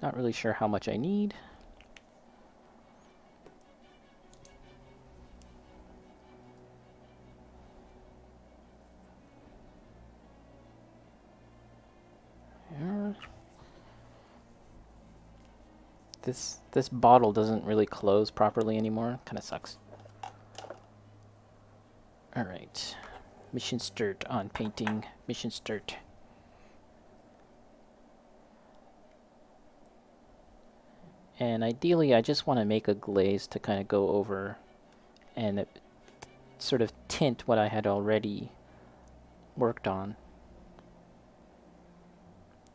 Not really sure how much I need. Yeah. This bottle doesn't really close properly anymore. Kind of sucks. All right. Mission start on painting. Mission start. And ideally, I just want to make a glaze to kind of go over and sort of tint what I had already worked on.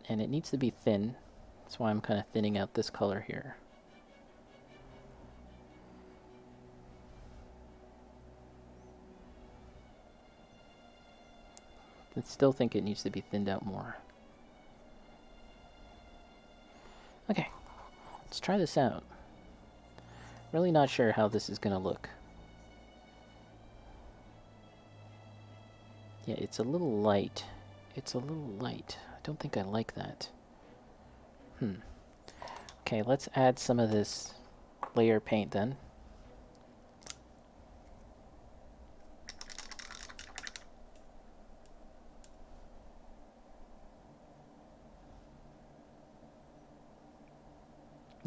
And it needs to be thin. That's why I'm kind of thinning out this color here. I still think it needs to be thinned out more. Okay, let's try this out. Really not sure how this is gonna look. Yeah, it's a little light. It's a little light. I don't think I like that. Okay, let's add some of this layer paint then.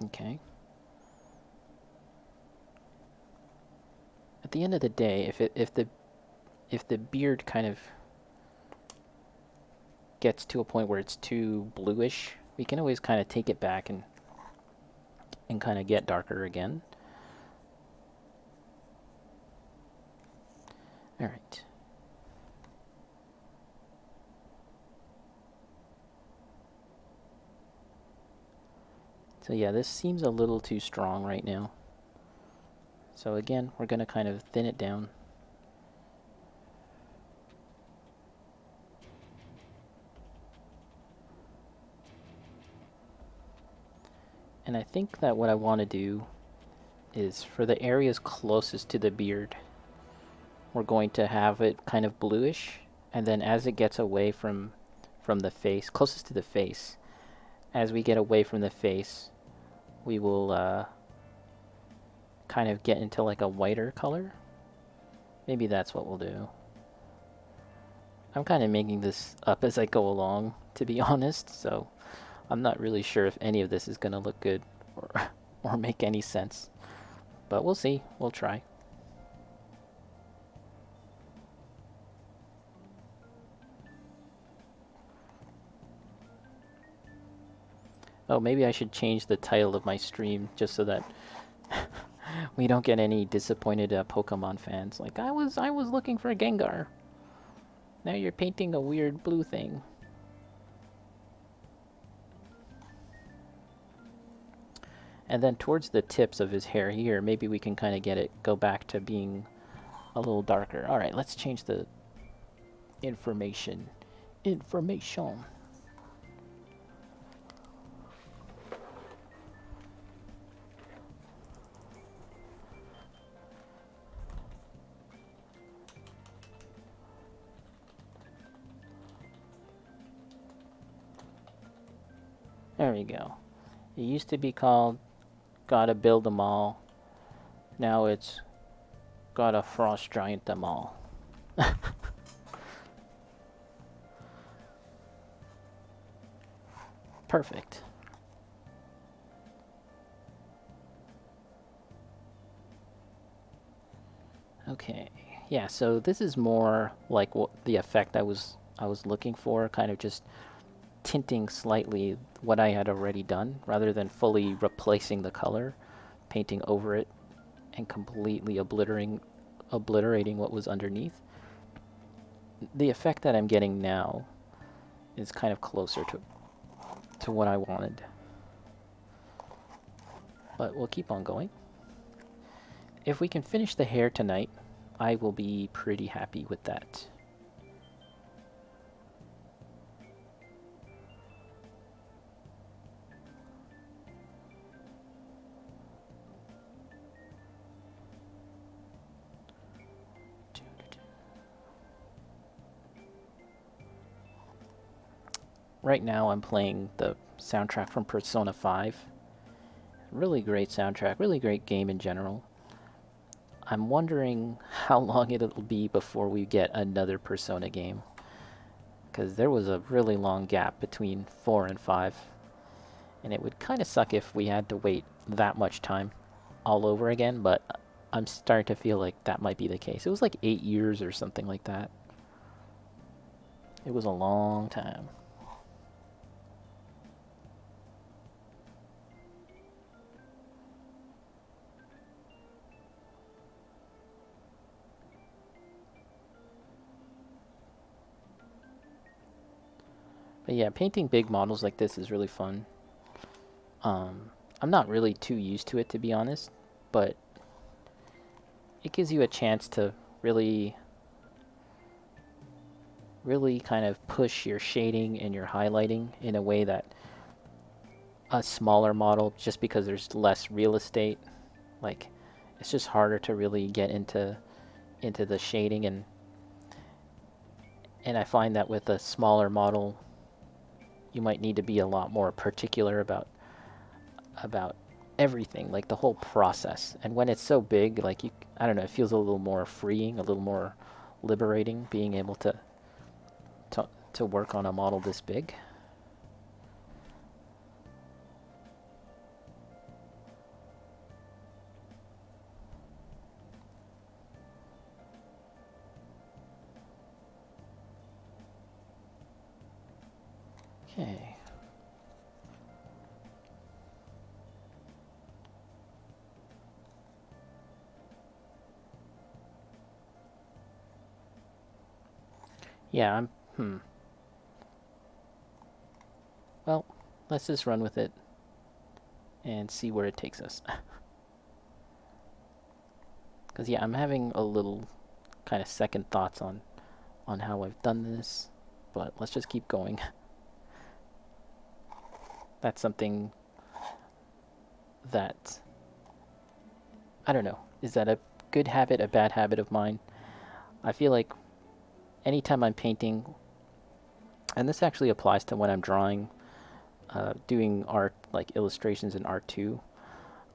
Okay. At the end of the day, if the beard kind of gets to a point where it's too bluish, we can always kind of take it back and kind of get darker again. All right. So yeah, this seems a little too strong right now. So again, we're going to kind of thin it down. And I think that what I want to do is for the areas closest to the beard, we're going to have it kind of bluish, and then as it gets away from the face, closest to the face, as we get away from the face, we will kind of get into like a whiter color. Maybe that's what we'll do. I'm kind of making this up as I go along, to be honest, so I'm not really sure if any of this is going to look good or make any sense. But we'll see. We'll try. Oh, maybe I should change the title of my stream just so that we don't get any disappointed Pokemon fans. Like, I was looking for a Gengar. Now you're painting a weird blue thing. And then towards the tips of his hair here, maybe we can kind of get it go back to being a little darker. All right, let's change the information. Information. There we go. It used to be called Gotta Build 'em All. Now it's Gotta Frost Giant them all. Perfect. Okay. Yeah, so this is more like what the effect I was looking for, kind of just tinting slightly what I had already done rather than fully replacing the color, painting over it and completely obliterating what was underneath. The effect that I'm getting now is kind of closer to what I wanted. But we'll keep on going. If we can finish the hair tonight, I will be pretty happy with that. Right now I'm playing the soundtrack from Persona 5. Really great soundtrack, really great game in general. I'm wondering how long it'll be before we get another Persona game. Because there was a really long gap between 4 and 5. And it would kind of suck if we had to wait that much time all over again, but I'm starting to feel like that might be the case. It was like 8 years or something like that. It was a long time. But yeah, painting big models like this is really fun. I'm not really too used to it, to be honest, but it gives you a chance to really, really kind of push your shading and your highlighting in a way that a smaller model, just because there's less real estate, like it's just harder to really get into the shading, and I find that with a smaller model you might need to be a lot more particular about everything, like the whole process. And when it's so big, like I don't know, it feels a little more freeing, a little more liberating, being able to to work on a model this big. Okay. Yeah, well, let's just run with it and see where it takes us. Because yeah, I'm having a little kind of second thoughts on how I've done this, but let's just keep going. That's something that, I don't know, is that a good habit, a bad habit of mine? I feel like anytime I'm painting, and this actually applies to when I'm drawing, doing art, like illustrations in art too,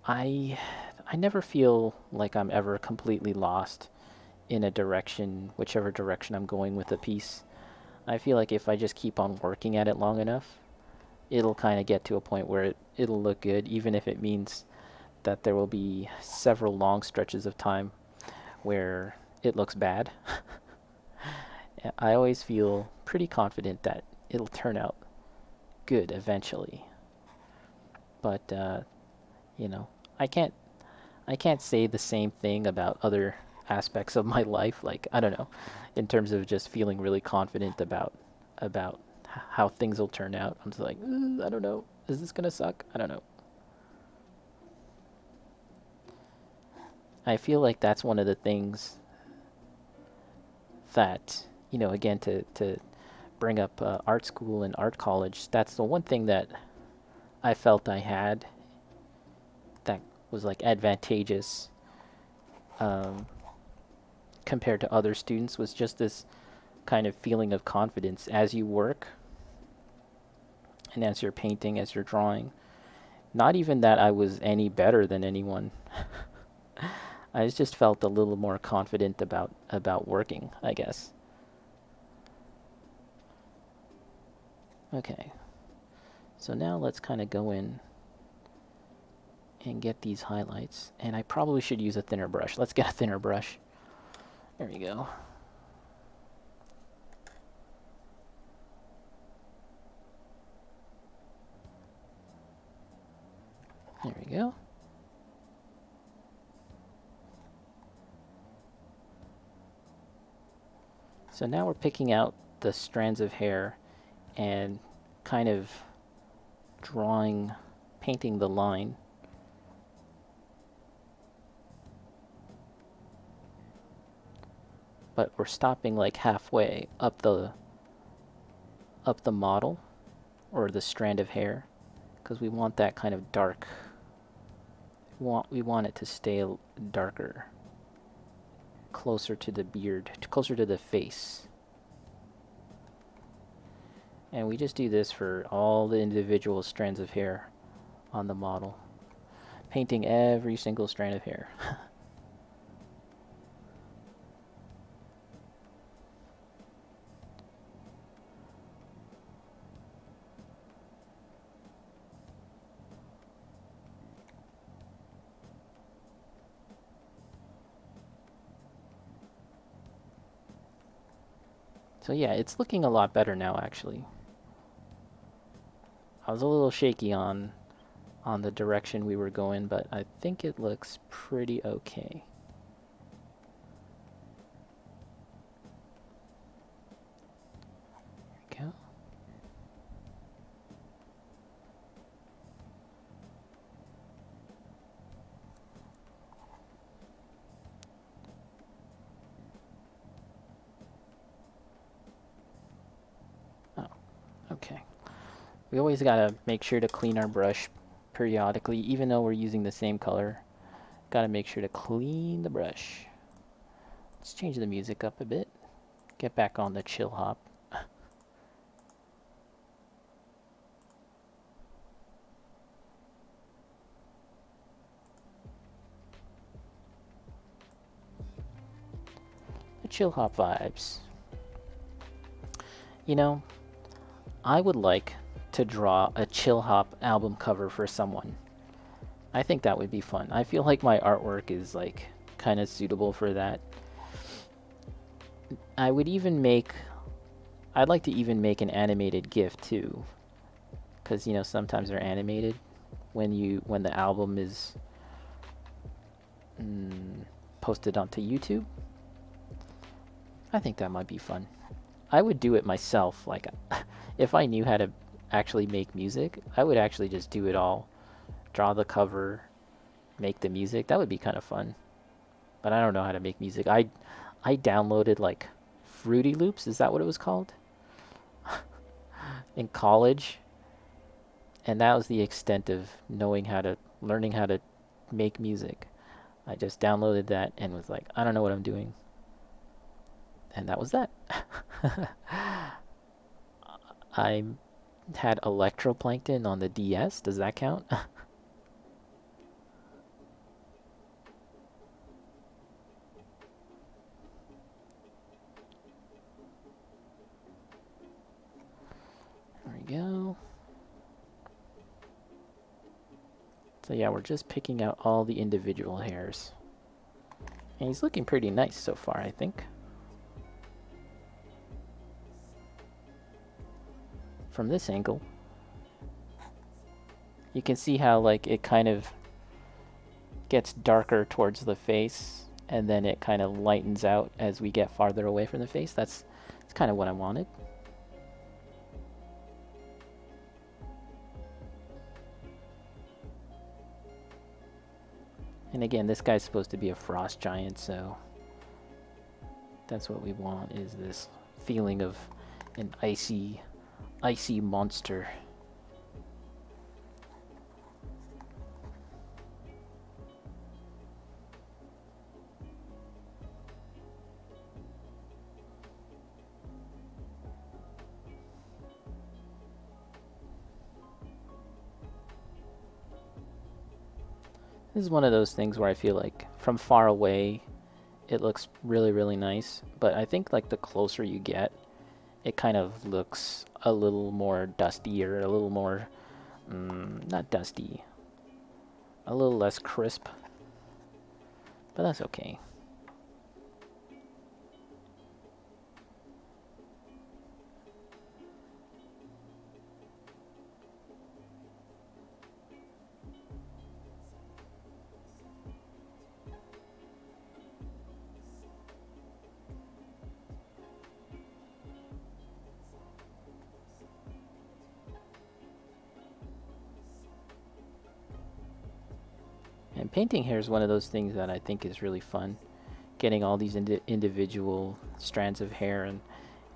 I I never feel like I'm ever completely lost in a direction, whichever direction I'm going with a piece. I feel like if I just keep on working at it long enough, it'll kind of get to a point where it'll look good, even if it means that there will be several long stretches of time where it looks bad. I always feel pretty confident that it'll turn out good eventually. But you know, I can't I can't say the same thing about other aspects of my life. Like I don't know, in terms of just feeling really confident about how things will turn out. I'm just like, I don't know. Is this gonna suck? I don't know. I feel like that's one of the things that, again, to bring up art school and art college, that's the one thing that I felt I had that was like advantageous, um, compared to other students, was just this kind of feeling of confidence as you work and as you're painting, as you're drawing. Not even that I was any better than anyone. I just felt a little more confident about working, I guess. Okay. So now let's kind of go in and get these highlights. And I probably should use a thinner brush. Let's get a thinner brush. There we go. There we go. So now we're picking out the strands of hair and kind of painting the line. But we're stopping like halfway up the model or the strand of hair, because we want that kind of dark. We want it to stay darker, closer to the beard, closer to the face. And we just do this for all the individual strands of hair on the model. Painting every single strand of hair. So yeah, it's looking a lot better now actually. I was a little shaky on the direction we were going, but I think it looks pretty okay. There we go. Oh, okay. We always gotta make sure to clean our brush periodically, even though we're using the same color. Gotta make sure to clean the brush. Let's change the music up a bit. Get back on the chill hop. The chill hop vibes. You know, I would like to draw a chill hop album cover for someone. I think that would be fun. I feel like my artwork is like kind of suitable for that. I would even make I'd like to even make an animated GIF too, because you know sometimes they're animated when the album is posted onto YouTube. I think that might be fun. I would do it myself. Like, if I knew how to actually make music, I would actually just do it all. Draw the cover, make the music. That would be kind of fun. But I don't know how to make music. I downloaded like Fruity Loops. Is that what it was called? In college, and that was the extent of learning how to make music. I just downloaded that and was like, I don't know what I'm doing. And that was that. I had Electroplankton on the DS. Does that count? There we go. So yeah, we're just picking out all the individual hairs. And he's looking pretty nice so far, I think. From this angle, you can see how like it kind of gets darker towards the face and then it kind of lightens out as we get farther away from the face. That's kind of what I wanted. And again, this guy's supposed to be a frost giant, so that's what we want, is this feeling of an icy monster. This is one of those things where I feel like from far away it looks really, really nice, but I think like the closer you get, it kind of looks a little more dusty, or a little more, not dusty, a little less crisp, but that's okay. And painting hair is one of those things that I think is really fun. Getting all these individual strands of hair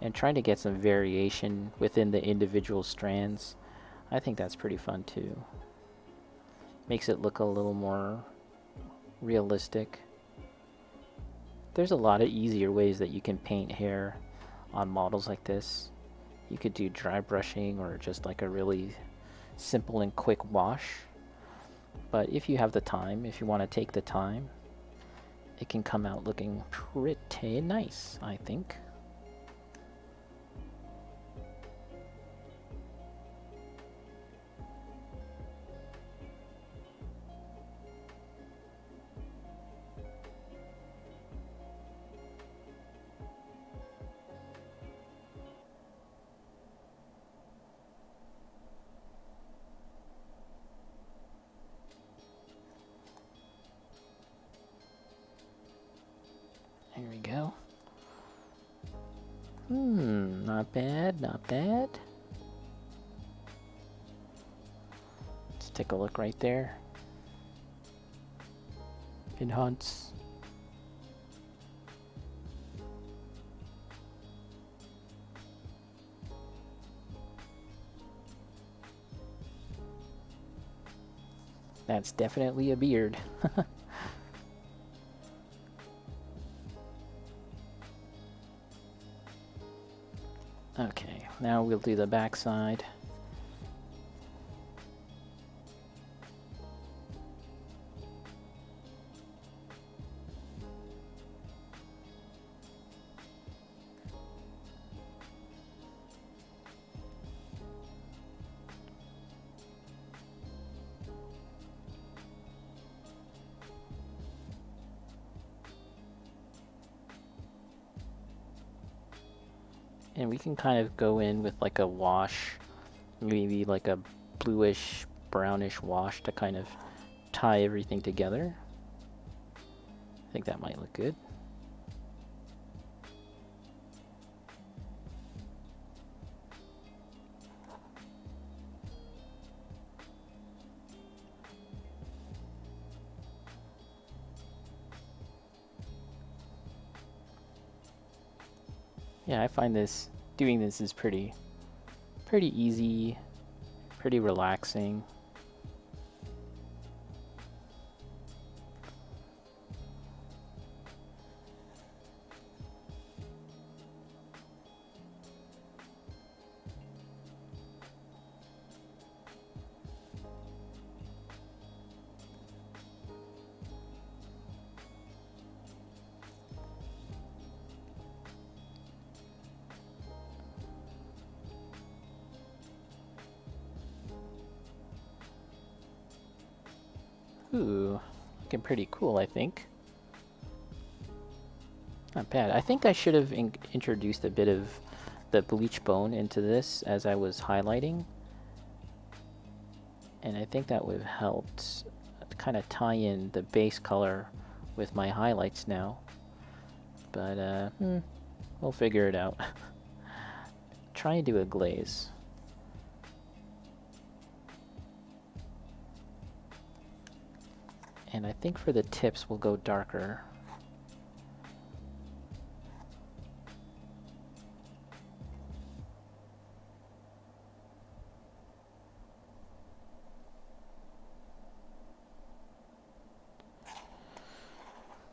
and trying to get some variation within the individual strands. I think that's pretty fun too. Makes it look a little more realistic. There's a lot of easier ways that you can paint hair on models like this. You could do dry brushing or just like a really simple and quick wash. But if you have the time, if you want to take the time, it can come out looking pretty nice, I think. There we go. Not bad, not bad. Let's take a look right there. Enhance. That's definitely a beard. Okay, now we'll do the back side. And we can kind of go in with like a wash, maybe like a bluish, brownish wash to kind of tie everything together. I think that might look good. Yeah, I find doing this is pretty easy, pretty relaxing. Ooh, looking pretty cool, I think. Not bad. I think I should have introduced a bit of the bleach bone into this as I was highlighting. And I think that would have helped kind of tie in the base color with my highlights now. But, we'll figure it out. Try and do a glaze. And I think for the tips, we'll go darker.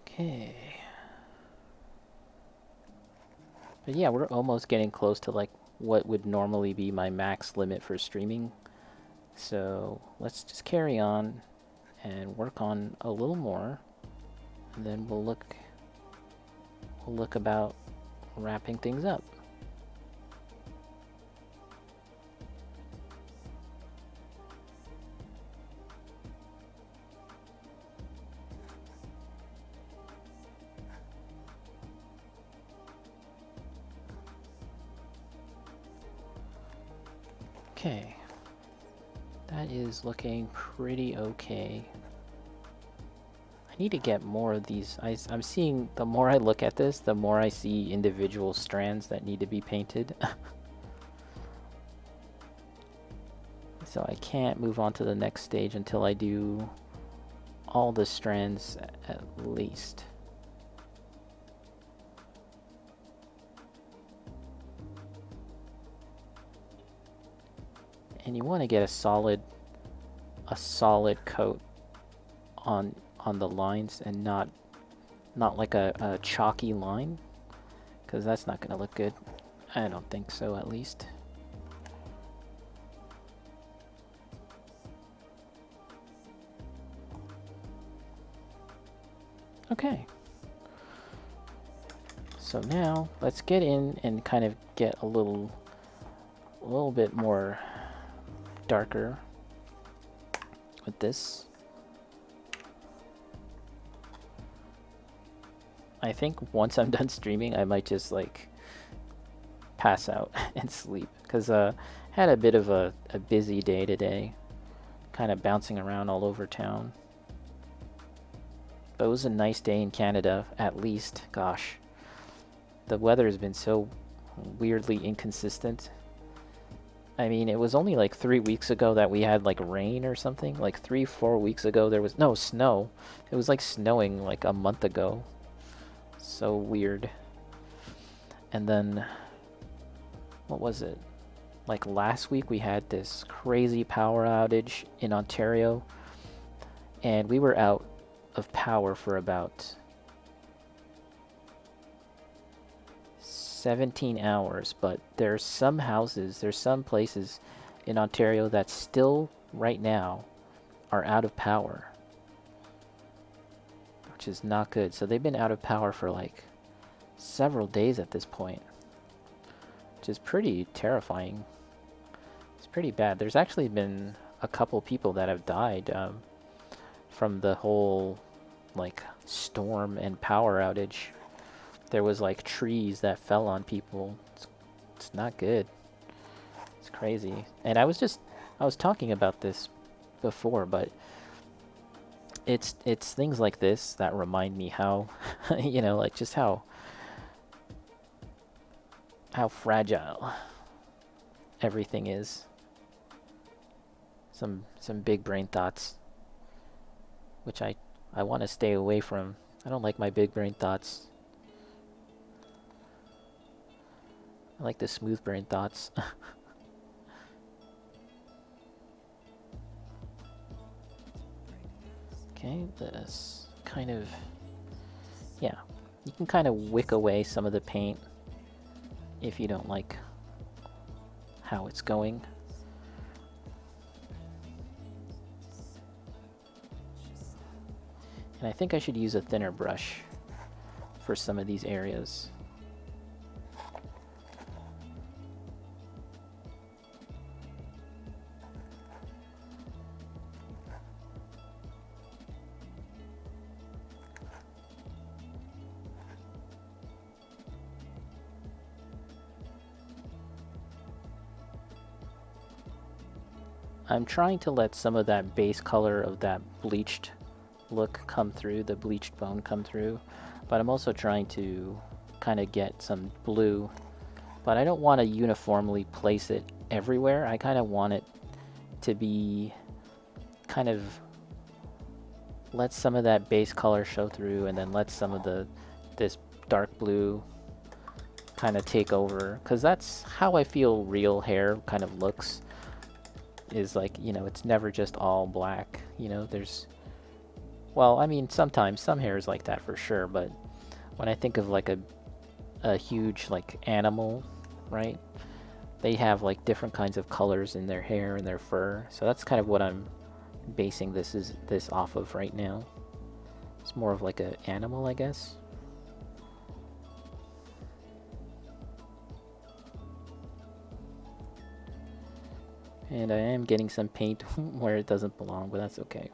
Okay. But yeah, we're almost getting close to like what would normally be my max limit for streaming. So let's just carry on and work on a little more, and then we'll look about wrapping things up. Okay, that is looking pretty okay. I need to get more of these. I'm seeing, the more I look at this, the more I see individual strands that need to be painted. So I can't move on to the next stage until I do all the strands at least. And you want to get a solid coat on the lines, and not like a chalky line, because that's not going to look good. I don't think so, at least. Okay. So now let's get in and kind of get a little bit more darker with this. I think once I'm done streaming, I might just like pass out and sleep because had a bit of a busy day today, kind of bouncing around all over town. But it was a nice day in Canada, at least. Gosh, the weather has been so weirdly inconsistent. I mean, it was only like 3 weeks ago that we had like rain or something. Like 4 weeks ago, there was no snow. It was like snowing like a month ago. So weird. And then, what was it? Like last week, we had this crazy power outage in Ontario. And we were out of power for about 17 hours, but there's some places in Ontario that still, right now, are out of power, which is not good. So they've been out of power for like several days at this point, which is pretty terrifying. It's pretty bad. There's actually been a couple people that have died from the whole like storm and power outage. There was like trees that fell on people. It's not good. It's crazy. And I was talking about this before, but it's things like this that remind me how like just how fragile everything is. Some big brain thoughts, which I want to stay away from. I don't like my big brain thoughts. I like the smooth brain thoughts. Okay, this kind of, yeah, you can kind of wick away some of the paint if you don't like how it's going. And I think I should use a thinner brush for some of these areas. I'm trying to let some of that base color of that bleached look come through, the bleached bone come through, but I'm also trying to kind of get some blue, but I don't want to uniformly place it everywhere. I kind of want it to be kind of let some of that base color show through and then let some of this dark blue kind of take over, because that's how I feel real hair kind of looks. Is like, it's never just all black, there's, well, I mean, sometimes some hair is like that for sure, but when I think of like a huge like animal, right, they have like different kinds of colors in their hair and their fur, so that's kind of what I'm basing this off of right now. It's more of like an animal, I guess. And I am getting some paint where it doesn't belong, but that's okay.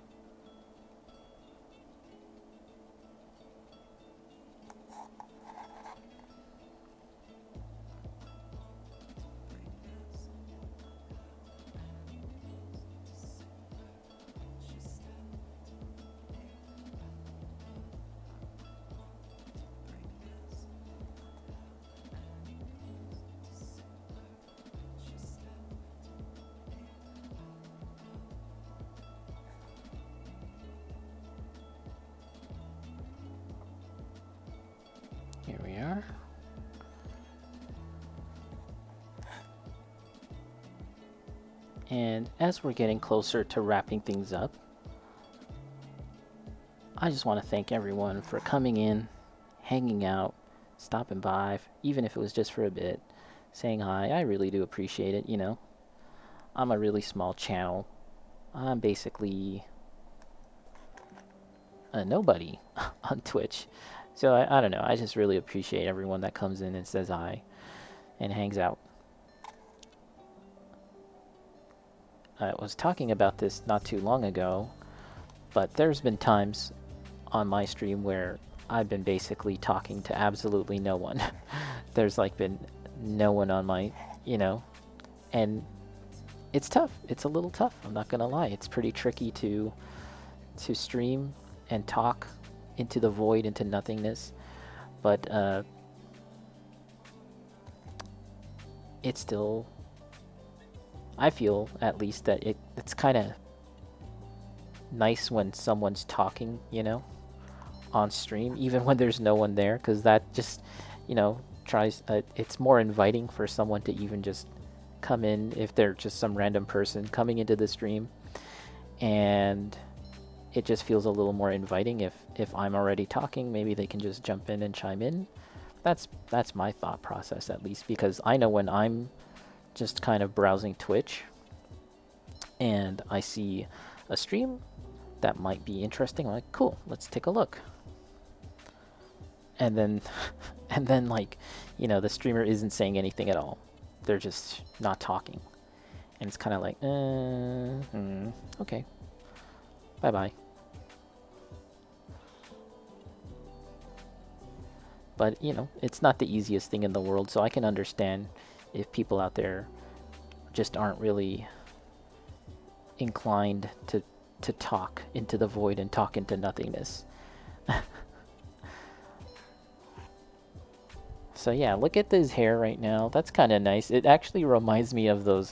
Here we are. And as we're getting closer to wrapping things up, I just want to thank everyone for coming in, hanging out, stopping by, even if it was just for a bit, saying hi. I really do appreciate it, I'm a really small channel. I'm basically nobody on Twitch. So I don't know. I just really appreciate everyone that comes in and says hi and hangs out. I was talking about this not too long ago, but there's been times on my stream where I've been basically talking to absolutely no one. There's like been no one on my, and it's tough. It's a little tough. I'm not gonna lie. It's pretty tricky to stream and talk into the void, into nothingness. But it's still, I feel at least that it's kind of nice when someone's talking, on stream, even when there's no one there, because that just, tries. It's more inviting for someone to even just come in if they're just some random person coming into the stream, and it just feels a little more inviting if I'm already talking. Maybe they can just jump in and chime in. That's my thought process, at least, because I know when I'm just kind of browsing Twitch and I see a stream that might be interesting, I'm like, cool, let's take a look. And then and then like, the streamer isn't saying anything at all. They're just not talking. And it's kind of like, okay. Bye-bye. But, it's not the easiest thing in the world, so I can understand if people out there just aren't really inclined to talk into the void and talk into nothingness. So yeah, look at this hair right now. That's kind of nice. It actually reminds me of those,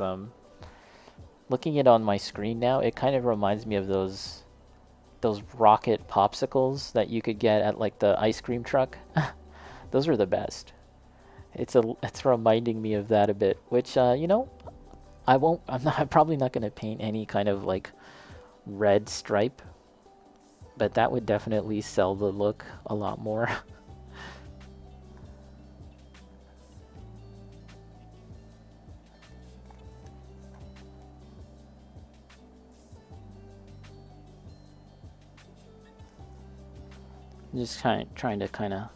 looking at it on my screen now, it kind of reminds me of those rocket popsicles that you could get at like the ice cream truck. Those are the best. It's reminding me of that a bit, which I'm probably not going to paint any kind of like red stripe, but that would definitely sell the look a lot more. Just trying to kind of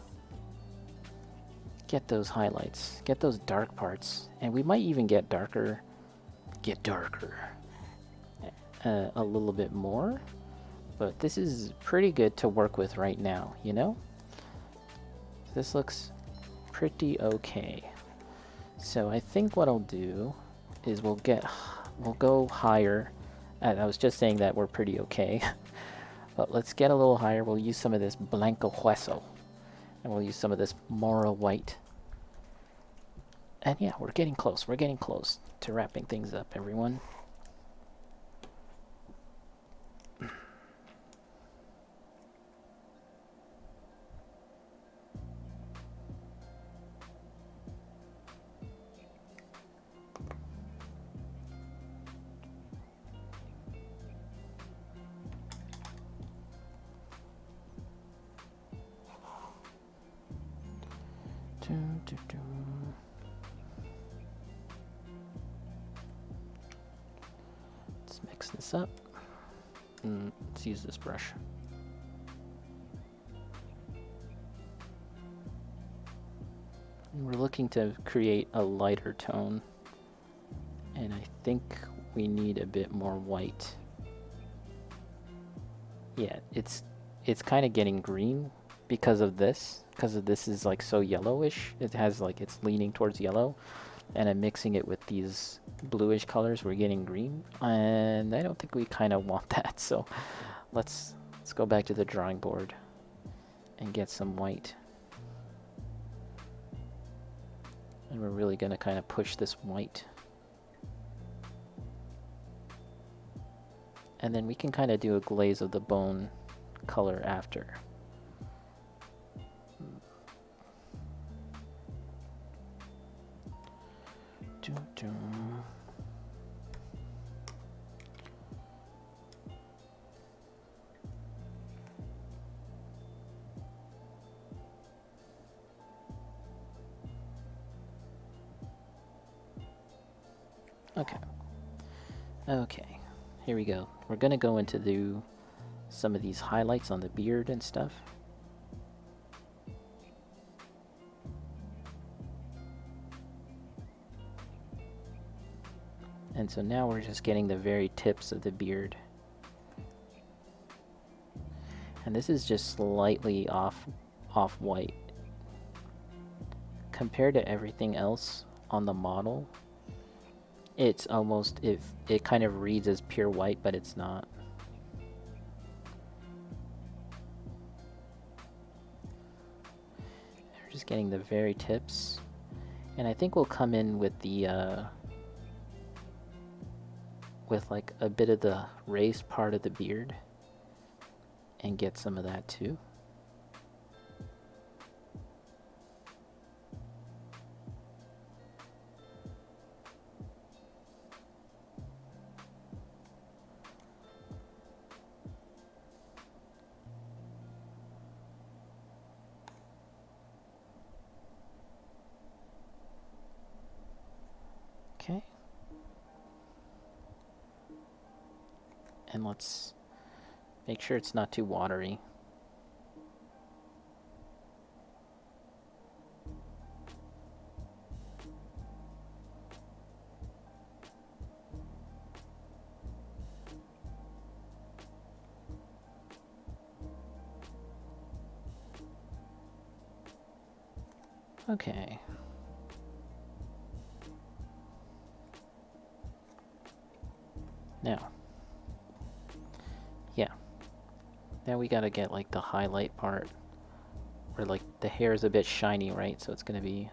get those highlights, get those dark parts, and we might even get darker a little bit more, but this is pretty good to work with right now, This looks pretty okay. So I think what I'll do is we'll go higher. I was just saying that we're pretty okay. But let's get a little higher. We'll use some of this Blanco Hueso. And we'll use some of this Mora White. And yeah, we're getting close. We're getting close to wrapping things up, everyone. Let's mix this up. Let's use this brush. We're looking to create a lighter tone, and I think we need a bit more white. Yeah, it's kind of getting green because of this is like so yellowish. It has like, it's leaning towards yellow, and I'm mixing it with these bluish colors. We're getting green, and I don't think we kind of want that. So let's go back to the drawing board and get some white. And we're really going to kind of push this white. And then we can kind of do a glaze of the bone color after. Okay. Okay. Here we go. We're gonna go into some of these highlights on the beard and stuff. And so now we're just getting the very tips of the beard. And this is just slightly off-white. Compared to everything else on the model, it's almost, it kind of reads as pure white, but it's not. We're just getting the very tips. And I think we'll come in with the with like a bit of the raised part of the beard and get some of that too. Okay. And let's make sure it's not too watery. Okay. Now. Yeah. Now we gotta get like the highlight part where like the hair is a bit shiny, right? So it's gonna be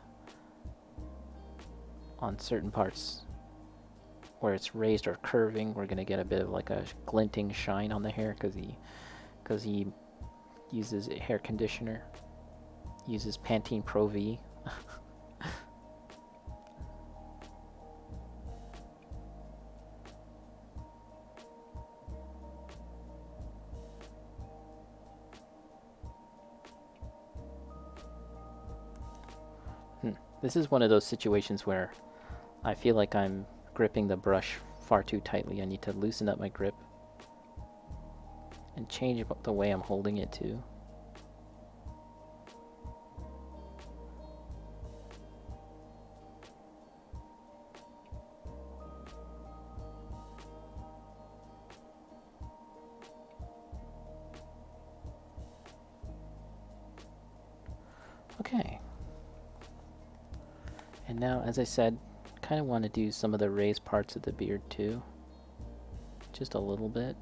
on certain parts where it's raised or curving, we're gonna get a bit of like a glinting shine on the hair because he uses hair conditioner, uses Pantene Pro V. This is one of those situations where I feel like I'm gripping the brush far too tightly. I need to loosen up my grip and change the way I'm holding it too. Okay. And now, as I said, kind of want to do some of the raised parts of the beard too. Just a little bit.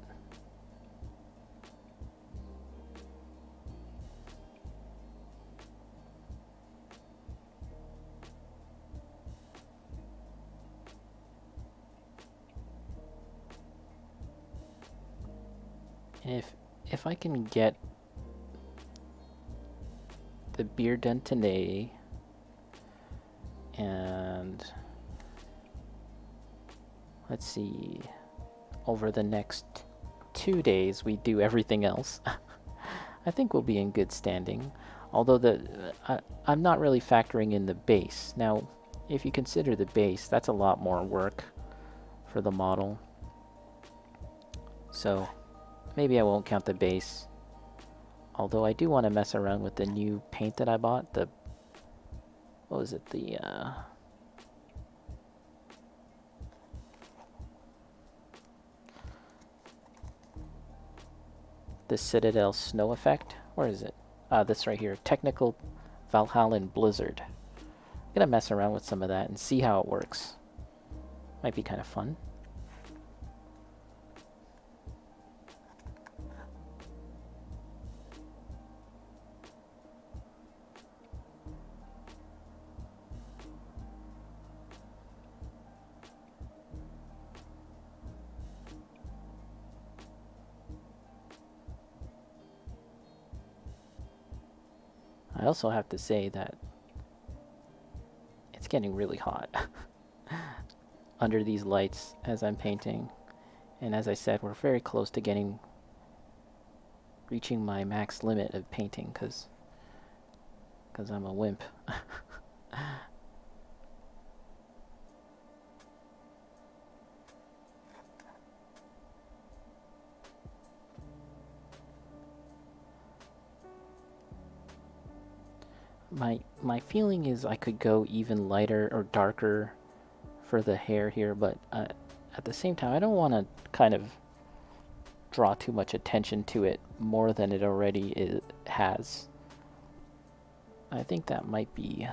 And if I can get the beard done today, and let's see, over the next 2 days we do everything else, I think we'll be in good standing. Although I'm not really factoring in the base. Now, if you consider the base, that's a lot more work for the model. So maybe I won't count the base. Although I do want to mess around with the new paint that I bought. The, what was it? The Citadel Snow Effect. Where is it? This right here. Technical Valhallan Blizzard. I'm gonna mess around with some of that and see how it works. Might be kind of fun. I also have to say that it's getting really hot under these lights as I'm painting. And as I said, we're very close to reaching my max limit of painting because I'm a wimp. my feeling is I could go even lighter or darker for the hair here, but at the same time, I don't want to kind of draw too much attention to it more than it already has. I think that might be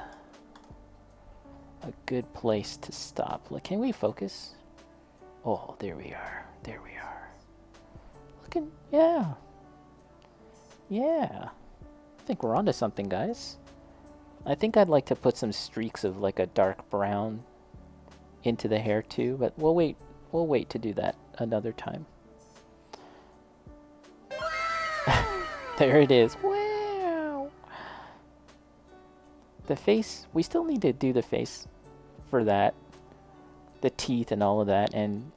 a good place to stop. Like, can we focus? Oh, there we are. There we are. Looking, yeah. Yeah. I think we're onto something, guys. I think I'd like to put some streaks of like a dark brown into the hair too, but we'll wait. We'll wait to do that another time. There it is. Wow. The face, we still need to do the face for that. The teeth and all of that, and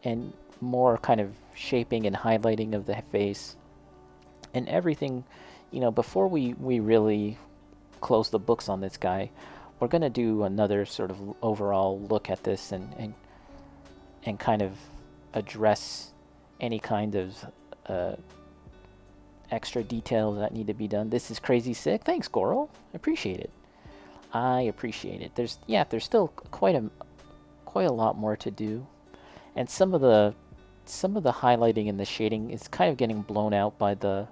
more kind of shaping and highlighting of the face. And everything, you know, before we really close the books on this guy, we're going to do another sort of overall look at this and kind of address any kind of extra details that need to be done. This is crazy sick. Thanks, Goral. I appreciate it. I appreciate it. There's still quite a lot more to do, and some of the highlighting and the shading is kind of getting blown out by the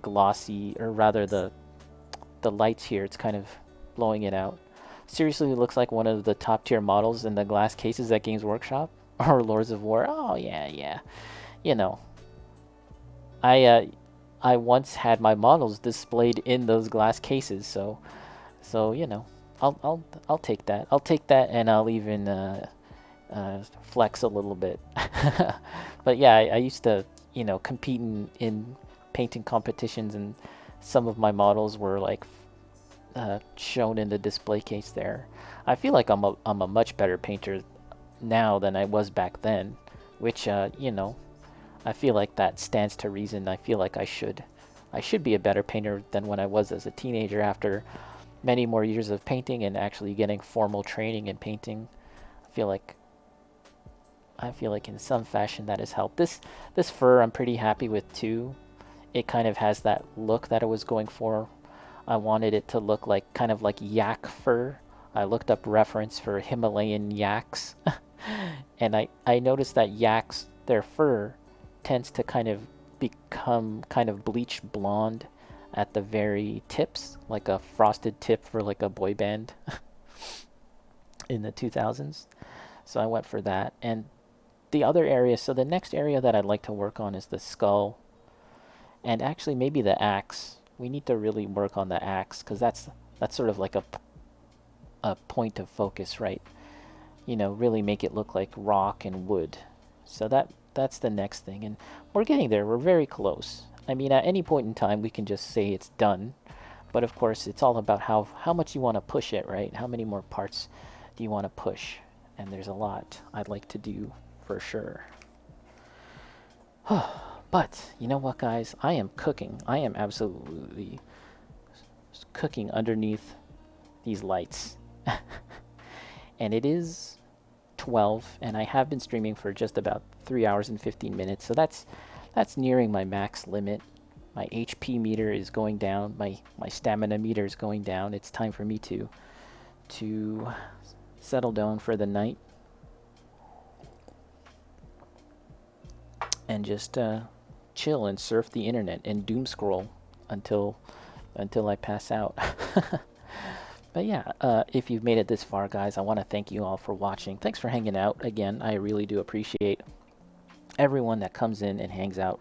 glossy, or rather the lights here. It's kind of blowing it out. Seriously, it looks like one of the top tier models in the glass cases at Games Workshop or Lords of War. Oh yeah. You know, I once had my models displayed in those glass cases, so you know, I'll take that. I'll take that, and I'll even flex a little bit. But yeah, I used to, you know, compete in painting competitions, and some of my models were like shown in the display case there. I feel like I'm a much better painter now than I was back then, which you know, I feel like that stands to reason. I feel like I should be a better painter than when I was as a teenager, after many more years of painting and actually getting formal training in painting. I feel like in some fashion that has helped. This fur I'm pretty happy with too. It kind of has that look that I was going for. I wanted it to look like kind of like yak fur. I looked up reference for Himalayan yaks and I noticed that yaks, their fur tends to kind of become kind of bleached blonde at the very tips, like a frosted tip for like a boy band in the 2000s. So I went for that. And the other area, so the next area that I'd like to work on is the skull, and actually maybe the axe. We need to really work on the axe, because that's sort of like a point of focus, right? You know, really make it look like rock and wood. So that's the next thing, and we're getting there. We're very close. I mean, at any point in time, we can just say it's done, but of course, it's all about how much you want to push it, right? How many more parts do you want to push? And there's a lot I'd like to do for sure. But you know what, guys? I am cooking. I am absolutely cooking underneath these lights. And it is 12, and I have been streaming for just about 3 hours and 15 minutes, so that's nearing my max limit. My HP meter is going down, my stamina meter is going down. It's time for me to settle down for the night and just chill and surf the internet and doom scroll until I pass out. But yeah, if you've made it this far, guys, I want to thank you all for watching. Thanks for hanging out again. I really do appreciate everyone that comes in and hangs out.